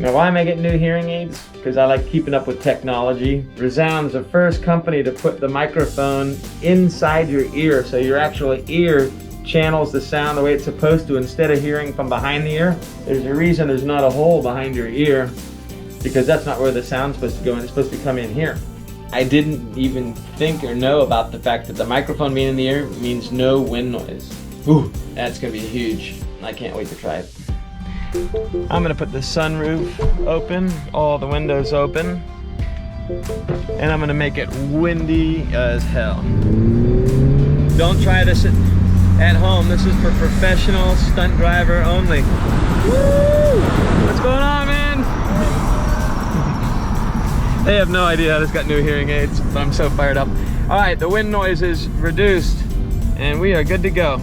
Now, why am I getting new hearing aids? Because I like keeping up with technology. ReSound's the first company to put the microphone inside your ear, so your actual ear channels the sound the way it's supposed to instead of hearing from behind the ear. There's a reason there's not a hole behind your ear, because that's not where the sound's supposed to go, and it's supposed to come in here. I didn't even think or know about the fact that the microphone being in the ear means no wind noise. Ooh, that's gonna be huge. I can't wait to try it. I'm gonna put the sunroof open, all the windows open, and I'm gonna make it windy as hell. Don't try this at home. This is for professional stunt driver only. Woo! What's going on, man? They have no idea I just got new hearing aids, but I'm so fired up. All right, the wind noise is reduced, and we are good to go.